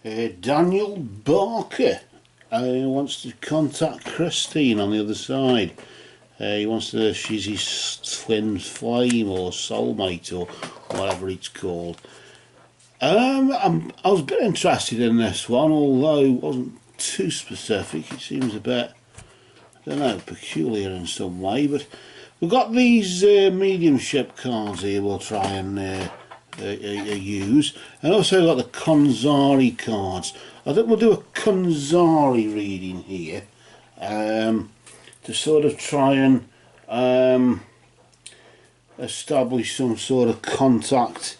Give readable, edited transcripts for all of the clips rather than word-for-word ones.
Daniel Barker wants to contact Christine on the other side. He wants to know if she's his twin flame or soulmate or whatever it's called. I was a bit interested in this one, although it wasn't too specific. It seems a bit, I don't know, peculiar in some way. But we've got these mediumship cards here we'll try and use, and also got the Konxari cards. I think we'll do a Konxari reading here to sort of try and establish some sort of contact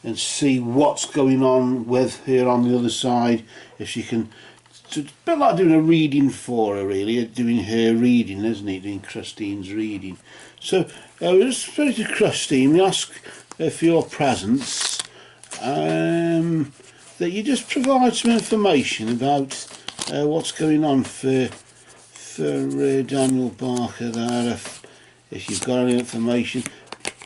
and see what's going on with her on the other side. If she can, it's a bit like doing a reading for her, really, doing her reading, isn't it, doing Christine's reading. So we'll just speak to Christine. We ask for your presence, that you just provide some information about what's going on for Daniel Barker there. If you've got any information,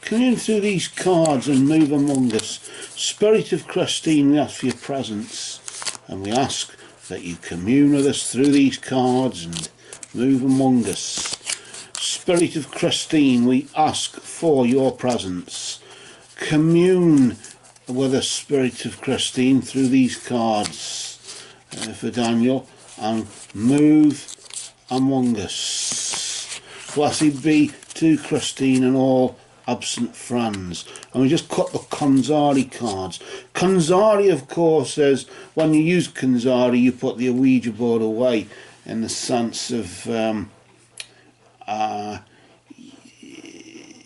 come in through these cards and move among us. Spirit of Christine, we ask for your presence, and we ask that you commune with us through these cards and move among us. Spirit of Christine, we ask for your presence. Commune with us, Spirit of Christine, through these cards for Daniel, and move among us. Blessed be to Christine and all absent friends. And we just cut the Konxari cards. Konxari, of course, says when you use Konxari, you put the Ouija board away, in the sense of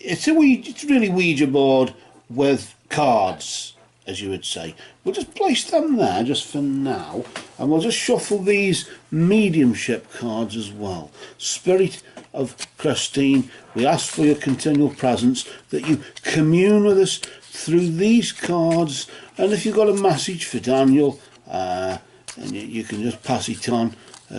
it's really Ouija board with cards, as you would say. We'll just place them there just for now, and we'll just shuffle these mediumship cards as well. Spirit of Christine, we ask for your continual presence, that you commune with us through these cards, and if you've got a message for Daniel, and you can just pass it on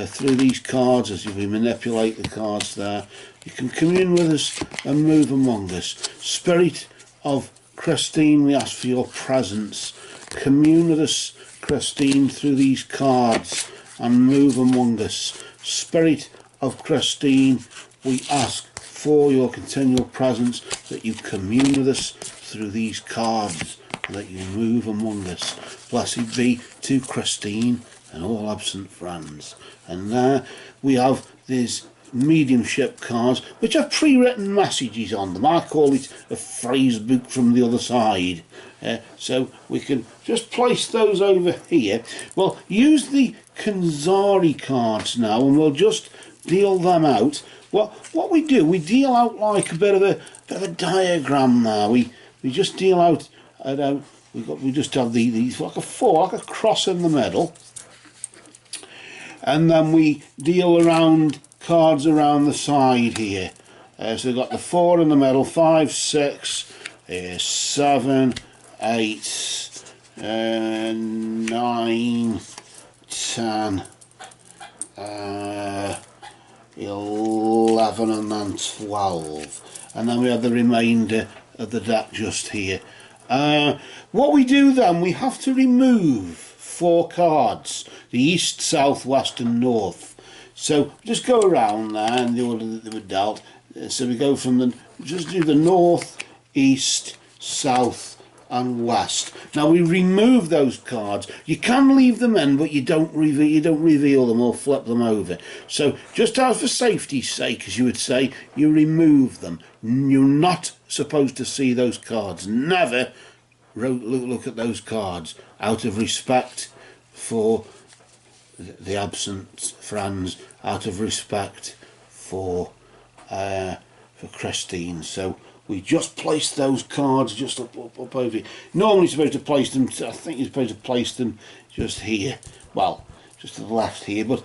through these cards as we manipulate the cards there. You can commune with us and move among us. Spirit of Christine, we ask for your presence. Commune with us, Christine, through these cards and move among us. Spirit of Christine, we ask for your continual presence, that you commune with us through these cards and that you move among us. Blessed be to Christine and all absent friends. And there we have these mediumship cards which have pre-written messages on them. I call it a phrase book from the other side. So we can just place those over here. Well, use the Konxari cards now, and we'll just deal them out. What we do, we deal out like a bit of a diagram now. We just deal out. We just have these like a four, like a cross in the middle, and then we deal around cards around the side here. So we've got the 4 in the middle, 5, 6, 7, 8, 9, 10, 11, and then 12. And then we have the remainder of the deck just here. What we do then, we have to remove 4 cards, the east, south, west and north. So just go around there in the order that they were dealt. So we go from just do the north, east, south and west. Now we remove those cards. You can leave them in, but you don't reveal them or flip them over. So just out for safety's sake, as you would say, you remove them. You're not supposed to see those cards. Never look at those cards, out of respect for the absent friends, out of respect for Christine. So we just place those cards just up over here. Normally you're supposed to place them, I think you're supposed to place them just here, well, just to the left here, but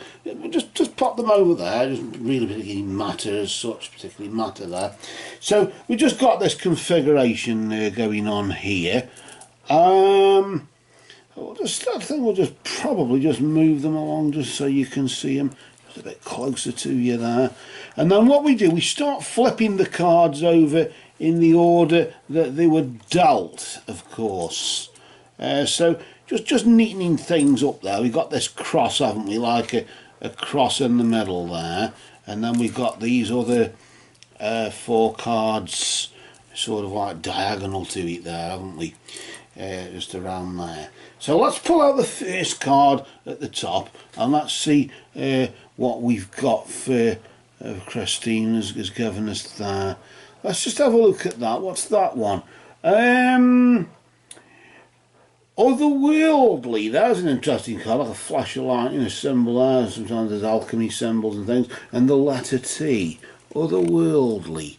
just pop them over there. It doesn't really matter as such, particularly matter there. So we just got this configuration going on here. I think we'll just probably just move them along just so you can see them just a bit closer to you there. And then what we do, we start flipping the cards over in the order that they were dealt, of course. So just neatening things up there. We've got this cross, haven't we, like a cross in the middle there, and then we've got these other 4 cards sort of like diagonal to it there, haven't we, just around there. So let's pull out the first card at the top and let's see what we've got for Christine has given us there. Let's just have a look at that. What's that one? Otherworldly. There's an interesting card, like a flash of lightning, a symbol there. Sometimes there's alchemy symbols and things. And the letter T. Otherworldly.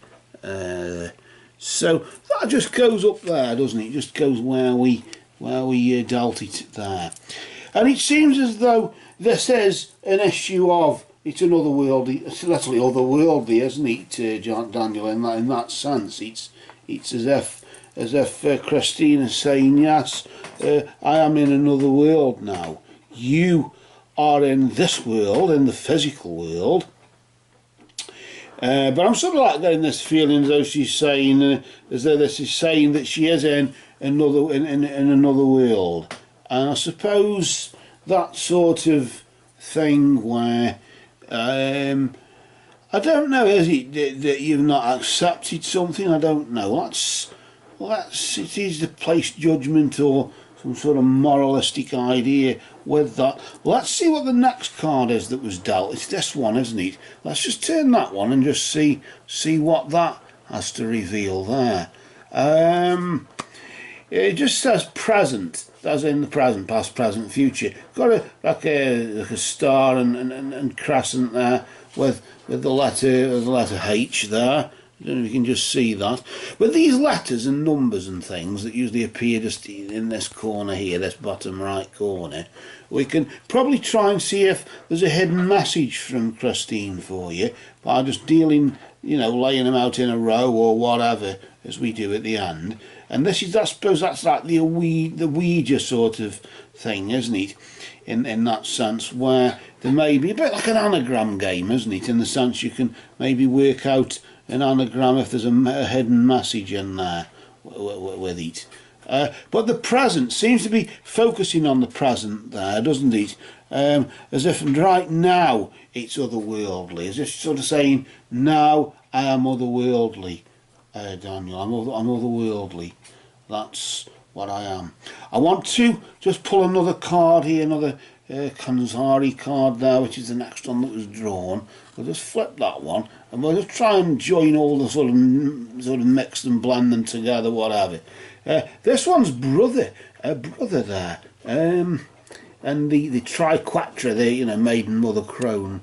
So that just goes up there, doesn't it? It just goes where we dealt it there. And it seems as though this is an issue of, it's an otherworldly, it's literally otherworldly, isn't it, Daniel? In that sense, it's as if Christine is saying, yes, I am in another world now. You are in this world, in the physical world. But I'm sort of like getting this feeling as though she's saying, as though this is saying that she is in another in another world. And I suppose that sort of thing where I don't know, is it that you've not accepted something? I don't know. It is to place judgment or some sort of moralistic idea with that. Let's see what the next card is that was dealt. It's this one, isn't it? Let's just turn that one and just see what that has to reveal there. It just says present, as in the present, past, present, future. Got like a star and crescent there with the letter H there. I don't know if you can just see that. But these letters and numbers and things that usually appear just in this corner here, this bottom right corner, we can probably try and see if there's a hidden message from Christine for you by just dealing, you know, laying them out in a row or whatever, as we do at the end. And this is, I suppose that's like the Ouija sort of thing, isn't it? In that sense, where there may be a bit like an anagram game, isn't it? In the sense you can maybe work out an anagram if there's a hidden message in there with it. But the present seems to be focusing on the present there, doesn't it? As if right now it's otherworldly, as if sort of saying, now I am otherworldly, Daniel, I'm otherworldly. That's what I am. I want to just pull another card here, another Konxari card there, which is the next one that was drawn. We'll just flip that one and we'll just try and join all the sort of mix and blend them together, whatever. This one's brother there, and the triquetra, the, you know, maiden mother crone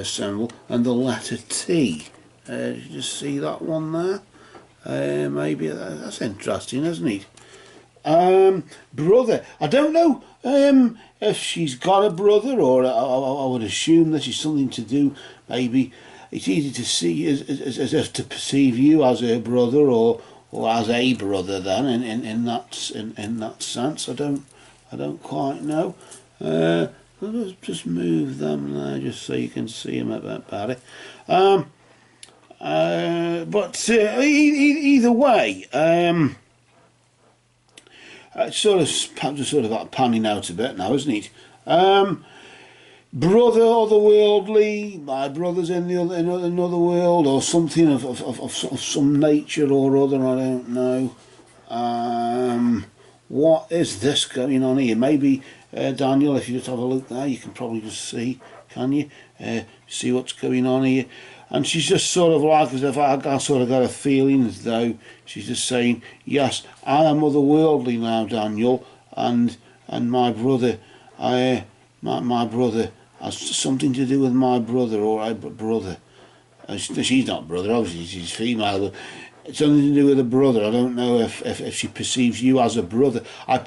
symbol, and the letter T. Did you just see that one there? Maybe that's interesting, isn't it? Brother. I don't know if she's got a brother, or I would assume this is something to do. Maybe it's easy to see as if to perceive you as her brother, or as a brother. Then in that sense, I don't quite know. Let's just move them there, just so you can see them a bit better. But either way, it's sort of like panning out a bit now, isn't it? Brother otherworldly, my brother's in another world, or something of some nature or other. I don't know. What is this going on here? Maybe Daniel, if you just have a look there, you can probably just see, can you? See what's going on here. And she's just sort of like, as if I sort of got a feeling as though she's just saying, yes, I am otherworldly now, Daniel, and my brother, my brother has something to do with my brother, or a brother. She's not brother, obviously she's female, but it's something to do with a brother. I don't know if she perceives you as a brother. I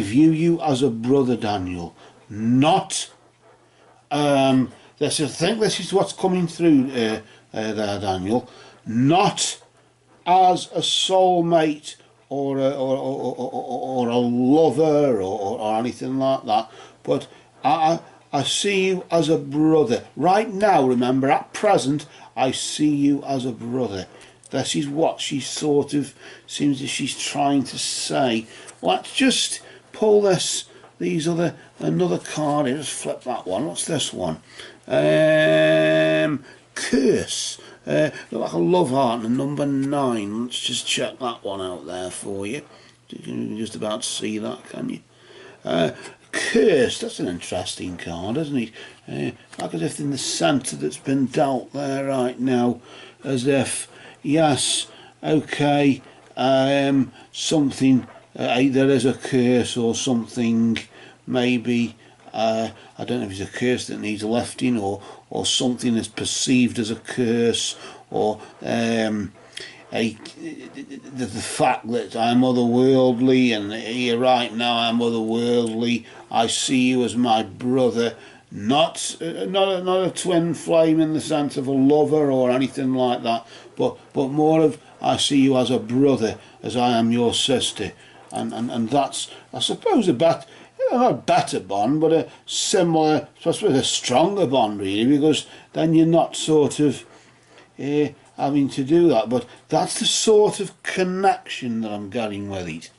view you as a brother, Daniel, not. I think this is what's coming through there, Daniel. Not as a soulmate or a lover or anything like that, but I see you as a brother. Right now, remember, at present, I see you as a brother. this is what she sort of seems that she's trying to say. Let's just pull another card here. Just flip that one. What's this one? Curse. Look like a love heart and number 9. Let's just check that one out there for you. You can just about see that, can you? Curse, that's an interesting card, isn't it? Like as if in the centre that's been dealt there right now, as if, yes, okay, something, there is a curse or something, maybe, I don't know if it's a curse that needs lifting, or something is perceived as a curse, or the fact that I'm otherworldly, and here right now I'm otherworldly. I see you as my brother, not a twin flame in the sense of a lover or anything like that, but more of I see you as a brother, as I am your sister, and that's, I suppose, not a better bond, but a similar, I suppose a stronger bond really, because then you're not sort of having to do that. But that's the sort of connection that I'm getting with it.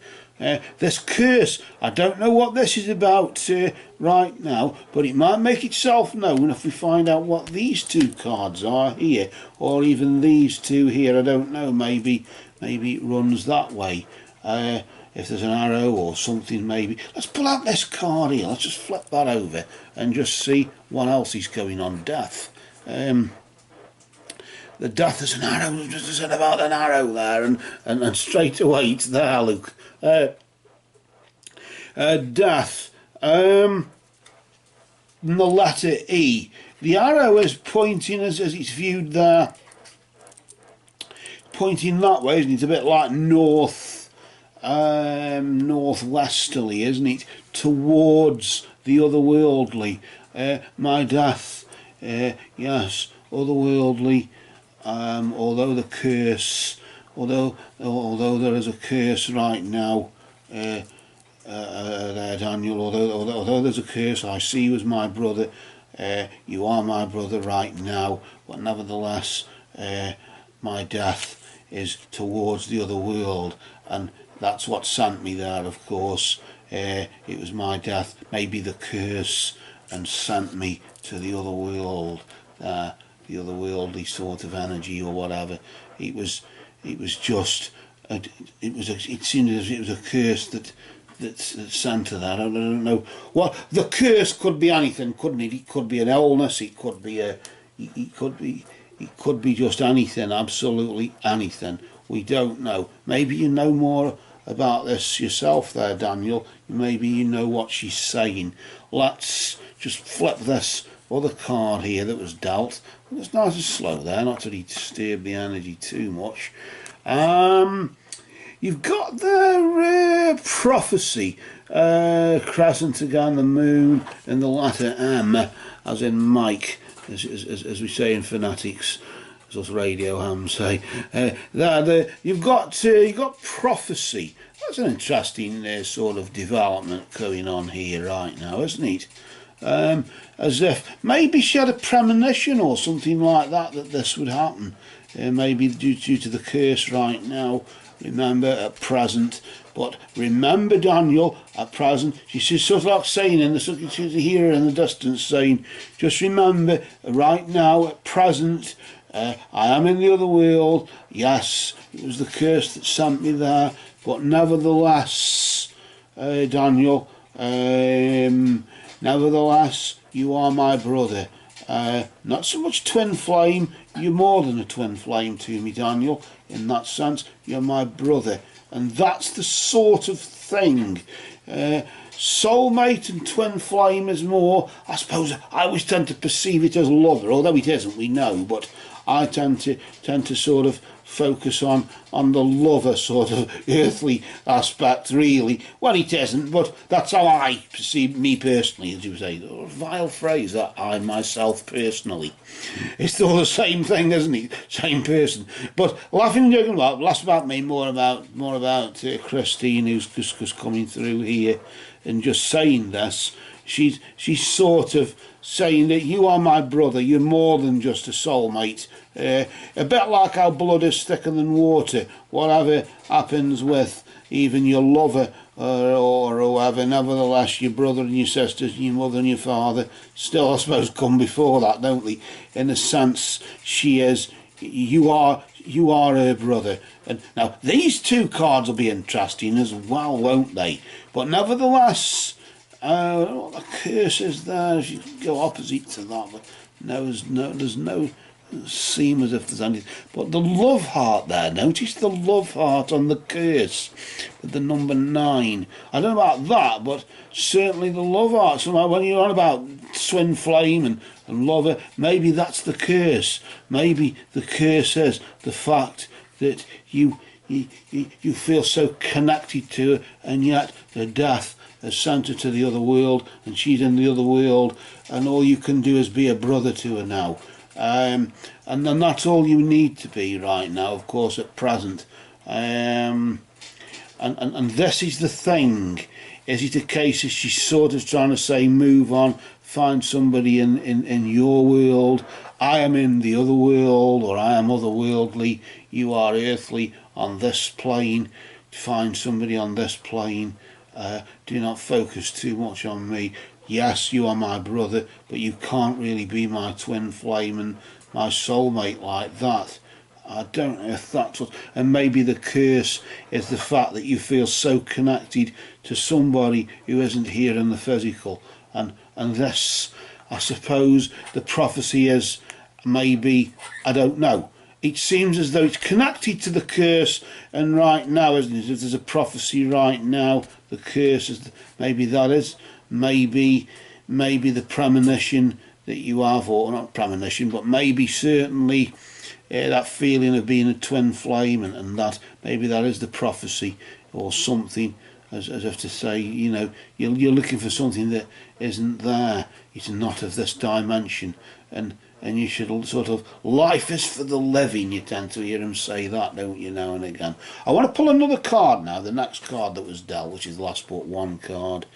This curse, I don't know what this is about right now, but it might make itself known if we find out what these 2 cards are here, or even these 2 here. I don't know, maybe it runs that way. If there's an arrow or something, maybe. Let's pull out this card here. Let's just flip that over and just see what else is going on. Death. The death, there's an arrow. Just said about an arrow there, and straight away it's there. Look. Death. The letter E. The arrow is pointing as it's viewed there. Pointing that way, isn't it? It's a bit like northwesterly, isn't it, towards the otherworldly. My death, yes, otherworldly. Although the curse, although there is a curse right now, there, Daniel. Although there's a curse, I see you as my brother. You are my brother right now, but nevertheless, my death is towards the other world, and that's what sent me there, of course. It was my death, maybe the curse, and sent me to the other world, the otherworldly sort of energy or whatever. It just, it seemed as if it was a curse that sent to that. I don't know. Well, the curse could be anything, couldn't it? It could be an illness. It could be it could be just anything, absolutely anything. We don't know. Maybe you know more about this yourself there, Daniel. Maybe you know what she's saying. Let's just flip this other card here that was dealt. It's nice and slow there, not to disturb the energy too much. You've got the prophecy, crescent again, the moon, and the letter M, as in Mike, as we say in phonetics, as us radio hams say. You've got prophecy. That's an interesting sort of development going on here right now, isn't it? As if maybe she had a premonition or something like that this would happen. Maybe due to the curse right now. Remember, at present. But remember, Daniel, at present, she's sort of like saying, in the she's here in the distance saying, just remember, right now, at present, I am in the other world. Yes, it was the curse that sent me there, but nevertheless, Daniel, nevertheless, you are my brother. Not so much twin flame, you're more than a twin flame to me, Daniel. In that sense, you're my brother. And that's the sort of thing. Soulmate and twin flame is more, I suppose, I always tend to perceive it as lover, although it isn't, we know, but I tend to sort of focus on the lover sort of earthly aspect, really. Well, it isn't, but that's how I perceive me personally, as you say. A vile phrase, that I myself personally. It's still the same thing, isn't it? Same person. But laughing and joking about, less about me, more about Christine, who's just coming through here and just saying this. She's sort of saying that you are my brother, you're more than just a soulmate, A bit like how blood is thicker than water. Whatever happens with even your lover or whoever, nevertheless your brother and your sisters and your mother and your father still, I suppose, come before that, don't they? In a sense, you are her brother. And now these two cards will be interesting as well, won't they? But nevertheless, I don't know what the curse is there. If you go opposite to that, but there's no seem as if there's anything. But the love heart there, notice the love heart on the curse with the number 9. I don't know about that, but certainly the love heart. Somehow when you're on about twin flame and lover, maybe that's the curse. Maybe the curse is the fact that you feel so connected to her, and yet the death has sent her to the other world, and she's in the other world, and all you can do is be a brother to her now. And then that's all you need to be right now, of course, at present. And this is the thing. Is it a case of she's sort of trying to say, move on, find somebody in your world, I am in the other world, or I am otherworldly, you are earthly on this plane, find somebody on this plane, do not focus too much on me. Yes, you are my brother, but you can't really be my twin flame and my soulmate like that. I don't know if that's what... And maybe the curse is the fact that you feel so connected to somebody who isn't here in the physical. And this, I suppose, the prophecy is maybe, I don't know. It seems as though it's connected to the curse, and right now, isn't it? If there's a prophecy right now, the curse is... Maybe that is... Maybe the premonition that you have, or not premonition, but maybe certainly that feeling of being a twin flame, and that maybe that is the prophecy or something, as if to say, you know, you're looking for something that isn't there. It's not of this dimension, and you should sort of, life is for the living. You tend to hear him say that, don't you, now and again. I want to pull another card now, the next card that was dealt, which is the last but one card.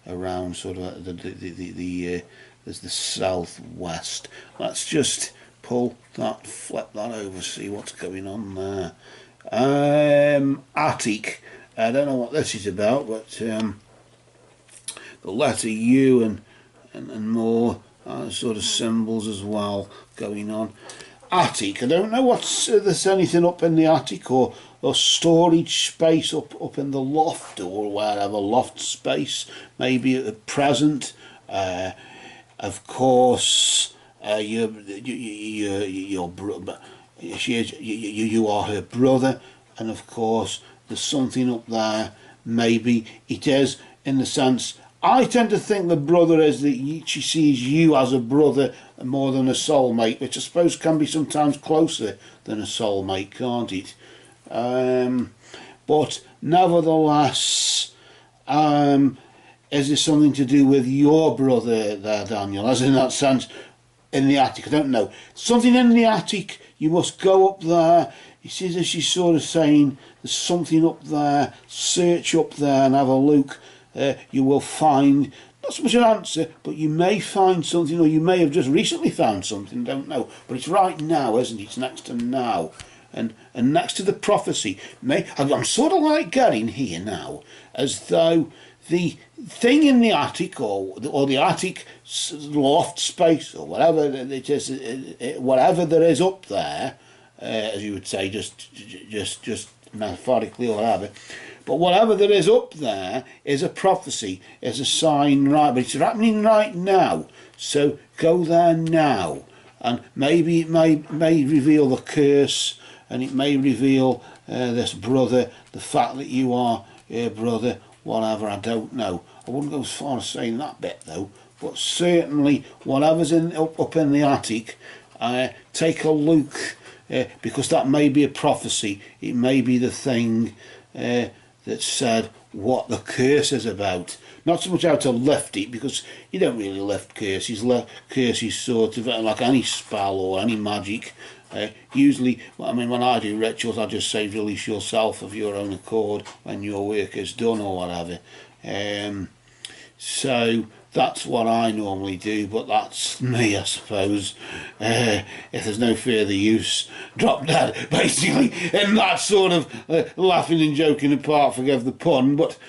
Around sort of there's the southwest. Let's just pull that, flip that over, see what's going on there. Attic. I don't know what this is about, but the letter U and more sort of symbols as well going on. Attic. I don't know what's there's anything up in the attic or storage space up in the loft or wherever, loft space maybe at present. Of course, you are her brother, and of course there's something up there. Maybe it is in the sense, I tend to think the brother is that she sees you as a brother more than a soulmate, which I suppose can be sometimes closer than a soulmate, can't it? But nevertheless, is there something to do with your brother there, Daniel, as in that sense, in the attic? I don't know. Something in the attic, you must go up there. You see that she's sort of saying there's something up there, search up there and have a look. You will find, not so much an answer, but you may find something, or you may have just recently found something, don't know. But it's right now, isn't it? It's next to now. And next to the prophecy. I'm sort of like getting here now, as though the thing in the attic, or the attic loft space, or whatever it is, whatever there is up there, as you would say, just metaphorically or whatever. But whatever there is up there is a prophecy, is a sign, right? But it's happening right now. So go there now, and maybe it may reveal the curse, and it may reveal this brother, the fact that you are her brother, whatever. I don't know. I wouldn't go as far as saying that bit though. But certainly, whatever's up in the attic, take a look, because that may be a prophecy. It may be the thing that said what the curse is about. Not so much how to lift it, because you don't really lift curses. Curses sort of like any spell or any magic. Usually, I mean, when I do rituals, I just say release yourself of your own accord when your work is done or whatever. So that's what I normally do, but that's me, I suppose. If there's no further use, drop dead, basically, in that sort of laughing and joking apart, forgive the pun, but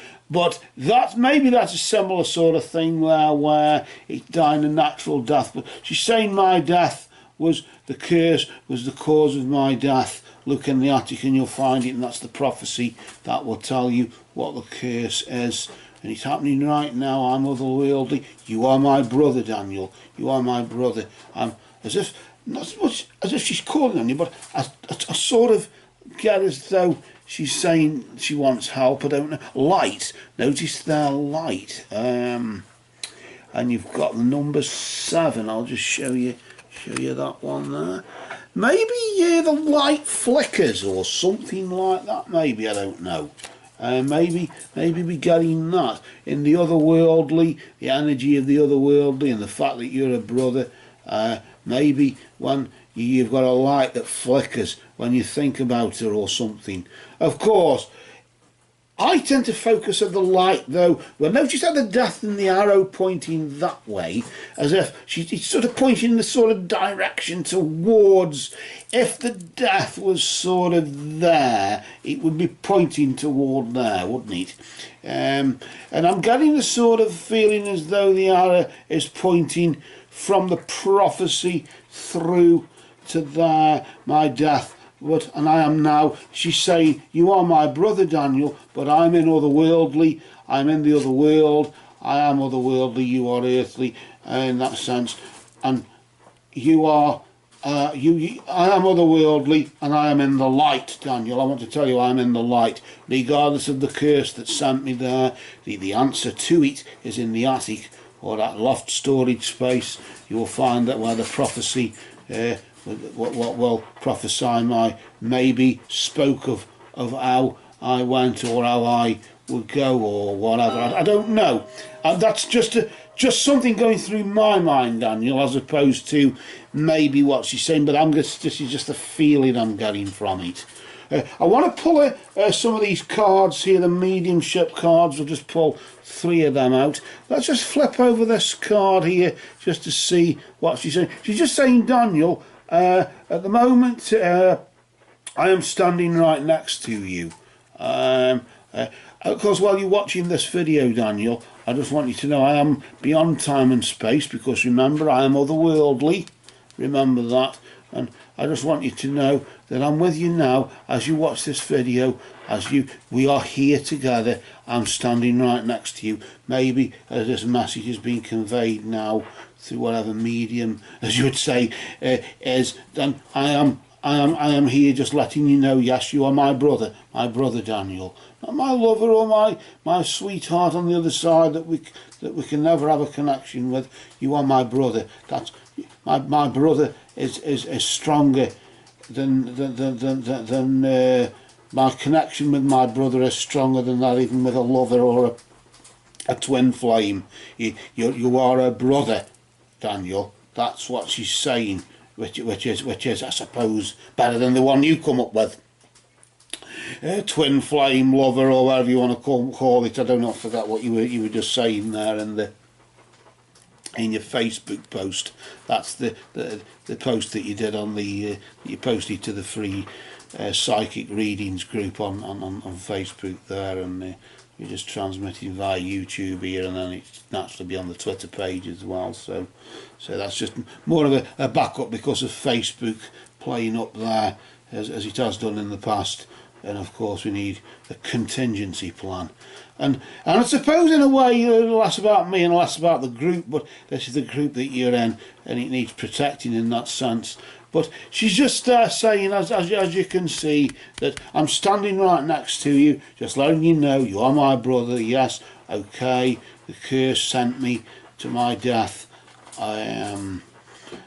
maybe that's a similar sort of thing where it's dying a natural death. But she's saying my death was the curse, was the cause of my death. Look in the attic and you'll find it, and that's the prophecy that will tell you what the curse is. And it's happening right now. I'm otherworldly. You are my brother, Daniel. You are my brother. I'm as if, not so much as if she's calling on you, but I sort of get as though she's saying she wants help. I don't know. Light. Notice there, light. And you've got the number 7. I'll just show you that one there. Maybe the light flickers or something like that. Maybe, I don't know. Maybe we're getting that in the otherworldly, the energy of the otherworldly, and the fact that you're a brother. Maybe when you've got a light that flickers when you think about her or something. Of course, I tend to focus on the light, though. Well, notice how the death and the arrow pointing that way, as if she's sort of pointing in the sort of direction towards. If the death was sort of there, it would be pointing toward there, wouldn't it? And I'm getting the sort of feeling as though the arrow is pointing from the prophecy through to there, my death. And I am now, she's saying, you are my brother, Daniel, but I'm in otherworldly, I'm in the other world, I am otherworldly, you are earthly, in that sense, and you are, I am otherworldly, and I am in the light, Daniel. I want to tell you I'm in the light, regardless of the curse that sent me there. The answer to it is in the attic, or that loft storage space. You will find that where the prophecy what will prophesy my maybe spoke of how I went or how I would go or whatever. I don't know. And that's just something going through my mind, Daniel, as opposed to maybe what she's saying. But this is just a feeling I'm getting from it. I want to pull some of these cards here, the mediumship cards. I'll just pull 3 of them out. Let's just flip over this card here just to see what she's saying. She's just saying, Daniel, at the moment, I am standing right next to you. Of course, while you're watching this video, Daniel, I just want you to know I am beyond time and space, because remember, I am otherworldly. Remember that. And I just want you to know that I'm with you now as you watch this video, we are here together. I'm standing right next to you. Maybe as this message is being conveyed now through whatever medium, as you would say, is, then I am here just letting you know, yes, you are my brother Daniel. Not my lover or my sweetheart on the other side that we can never have a connection with. You are my brother. That's my brother is stronger than my connection with my brother is stronger than that, even with a lover or a twin flame. You are a brother, Daniel. That's what she's saying, which is I suppose better than the one you come up with. Twin flame, lover, or whatever you want to call it. I don't know. I forgot what you were just saying there in your Facebook post. That's the post that you did on the you posted to the free psychic readings group on Facebook there, and you're just transmitting via YouTube here, and then it's naturally be on the Twitter page as well. So that's just more of a backup because of Facebook playing up there as it has done in the past. And of course we need a contingency plan, and I suppose in a way less about me and less about the group, but this is the group that you're in and it needs protecting in that sense. But she's just saying, as you can see, that I'm standing right next to you, just letting you know you are my brother. Yes, okay, the curse sent me to my death.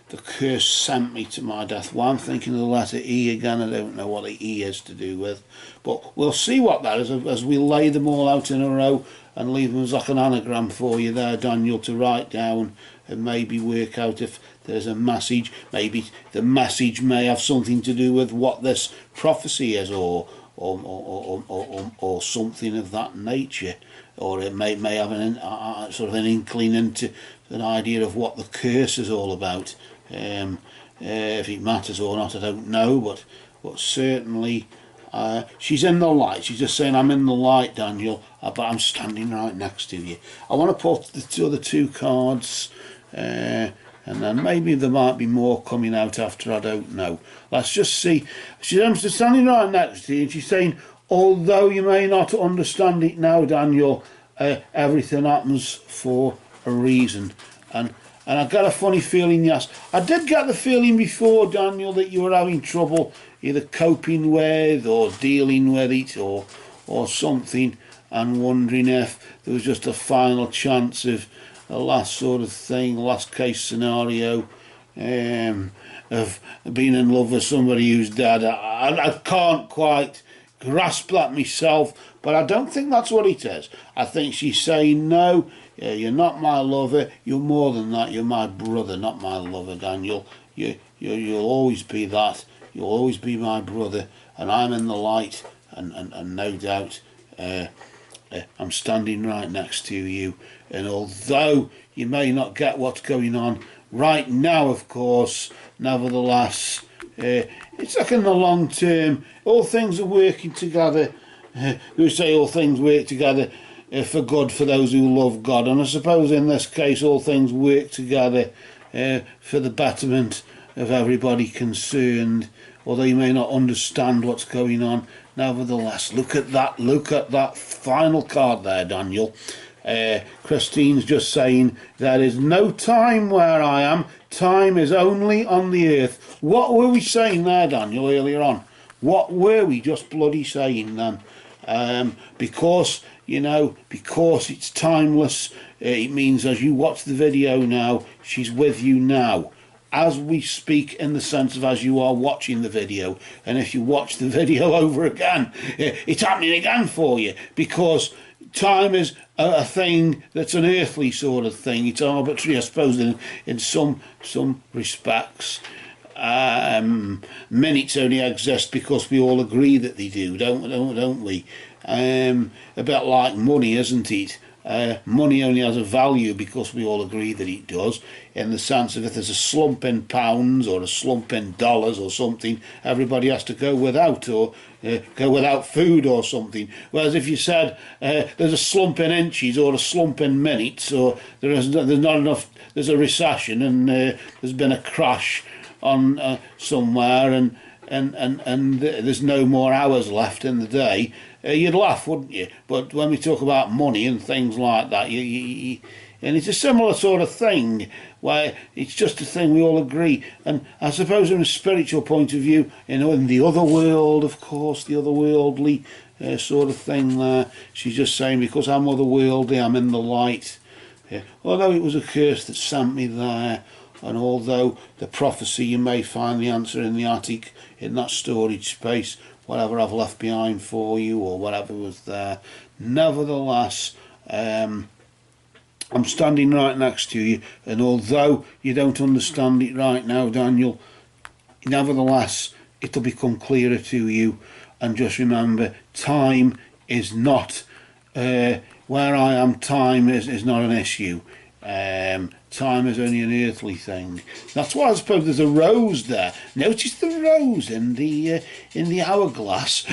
The curse sent me to my death. Well, I'm thinking of the letter E again. I don't know what the E is to do with, but we'll see what that is as we lay them all out in a row and leave them as like an anagram for you there, Daniel, to write down and maybe work out if there's a message. Maybe the message may have something to do with what this prophecy is, or something of that nature. or it may have sort of an inkling into an idea of what the curse is all about. If it matters or not, I don't know, but certainly she's in the light. She's just saying, I'm in the light, Daniel, but I'm standing right next to you. I want to put the other two cards, and then maybe there might be more coming out after, I don't know. Let's just see. She's standing right next to you, and she's saying, although you may not understand it now, Daniel, everything happens for a reason. And I got a funny feeling, yes. I did get the feeling before, Daniel, that you were having trouble either coping with or dealing with it or something, and wondering if there was just a final chance of a last sort of thing, last case scenario, of being in love with somebody who's dead. I can't quite grasp that myself, but I don't think that's what it is. I think she's saying, no, you're not my lover, you're more than that, you're my brother, not my lover, Daniel. You'll always be that, you'll always be my brother, and I'm in the light, and no doubt I'm standing right next to you. And although you may not get what's going on right now, of course, nevertheless, it's like in the long term, all things are working together. Who say all things work together for good for those who love God, and I suppose in this case all things work together for the betterment of everybody concerned. Although you may not understand what's going on, nevertheless, look at that final card there, Daniel. Christine's just saying, there is no time where I am, time is only on the earth. What were we saying there, Daniel, earlier on? What were we just bloody saying then? Because, you know, because it's timeless, it means as you watch the video now, she's with you now, as we speak, in the sense of as you are watching the video. And if you watch the video over again, it's happening again for you, because time is a thing that's an earthly sort of thing. It's arbitrary, I suppose, in some respects. Minutes only exist because we all agree that they do, don't we? A bit like money, isn't it? Money only has a value because we all agree that it does, in the sense of if there's a slump in pounds or a slump in dollars or something, everybody has to go without, or go without food or something. Whereas if you said there's a slump in inches or a slump in minutes, or there's not enough, there's a recession and there's been a crash on somewhere, and there's no more hours left in the day, you'd laugh, wouldn't you? But when we talk about money and things like that, and it's a similar sort of thing, where it's just a thing we all agree. And I suppose from a spiritual point of view, you know, in the other world, of course, the otherworldly sort of thing there, she's just saying, because I'm otherworldly, I'm in the light. Although it was a curse that sent me there, and although the prophecy, you may find the answer in the attic, in that storage space, whatever I've left behind for you, or whatever was there, nevertheless, I'm standing right next to you, and although you don't understand it right now, Daniel, nevertheless, it'll become clearer to you. And just remember, time is not, where I am, time is not an issue. Time is only an earthly thing. That's why I suppose there's a rose there. Notice the rose in the hourglass.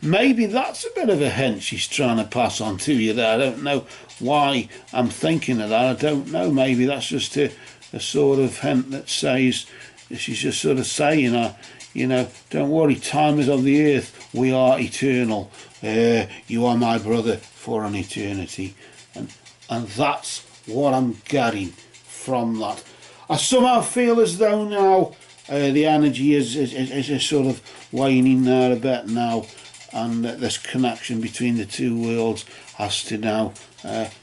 Maybe that's a bit of a hint she's trying to pass on to you there. I don't know why I'm thinking of that. I don't know. Maybe that's just a sort of hint that says, she's just sort of saying, you know, don't worry, time is of the earth. We are eternal. You are my brother for an eternity. And that's what I'm getting from that. I somehow feel as though now the energy is sort of waning there a bit now, and this connection between the two worlds has to now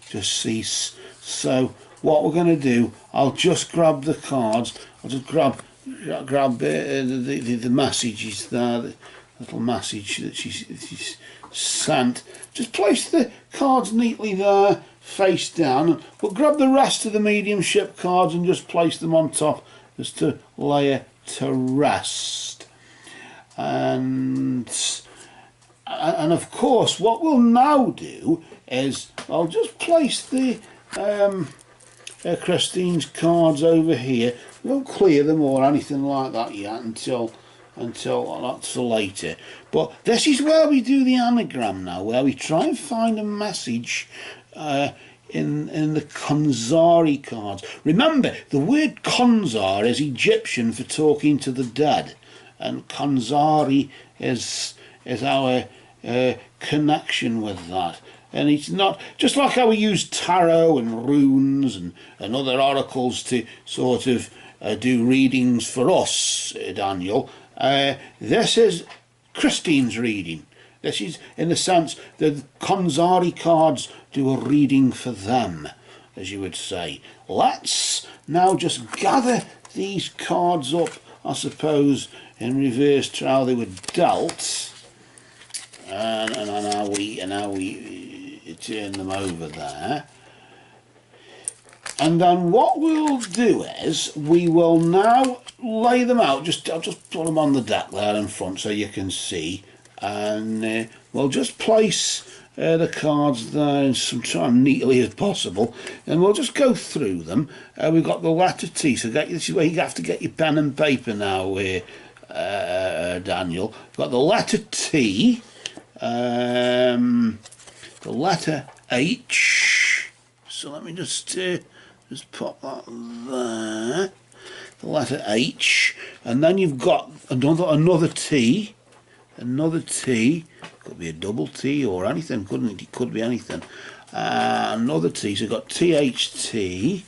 just cease. So what we're going to do, I'll just grab the cards. I'll just grab the messages there, the little message that she's sent. Just place the cards neatly there, face down. We'll grab the rest of the mediumship cards and just place them on top, just to lay it to rest. And and of course what we'll now do is I'll just place the Christine's cards over here. We won't clear them or anything like that yet until that's for later. But this is where we do the anagram now, where we try and find a message in the Konxari cards. Remember, the word Konxar is Egyptian for talking to the dead, and Konxari is our connection with that. And it's not just like how we use tarot and runes and other oracles to sort of do readings for us, Daniel. This is Christine's reading. This is in the sense that Konxari cards do a reading for them, as you would say. Let's now just gather these cards up, I suppose, in reverse to how they were dealt, and how we turn them over there. And then what we'll do is we will now lay them out. I'll just put them on the deck there in front so you can see, and we'll just place the cards there in some time neatly as possible, and we'll just go through them. We've got the letter T, so this is where you have to get your pen and paper now, Daniel. We've got the letter T, the letter H, so let me just pop that there, the letter H, and then you've got another T, could be a double T or anything, couldn't it? It could be anything. Another T, so you've got THT.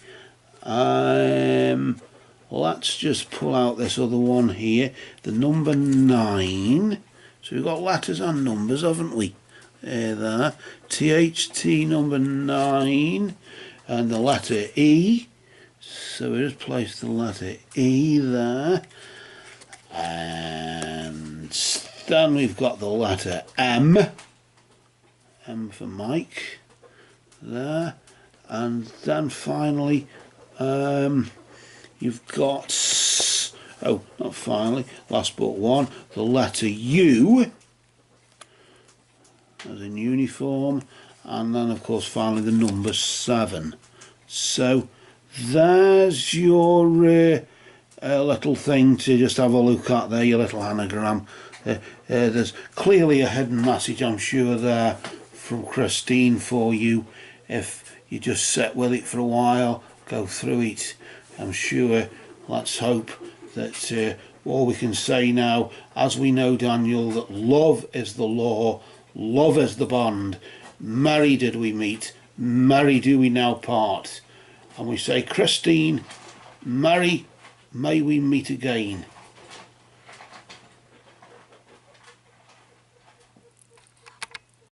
Let's just pull out this other one here, the number 9. So we've got letters and numbers, haven't we? There, THT number 9, and the letter E. So we just place the letter E there, and then we've got the letter M for Mike there, and then finally you've got, oh, not finally, last but one, the letter U as in uniform, and then of course finally the number 7. So there's your little thing to just have a look at there, your little anagram. There's clearly a hidden message, I'm sure, there from Christine for you if you just sit with it for a while, go through it. I'm sure, let's hope that all we can say now, as we know, Daniel, that love is the law, love is the bond, merry did we meet, merry do we now part. And we say, Christine, merry may we meet again.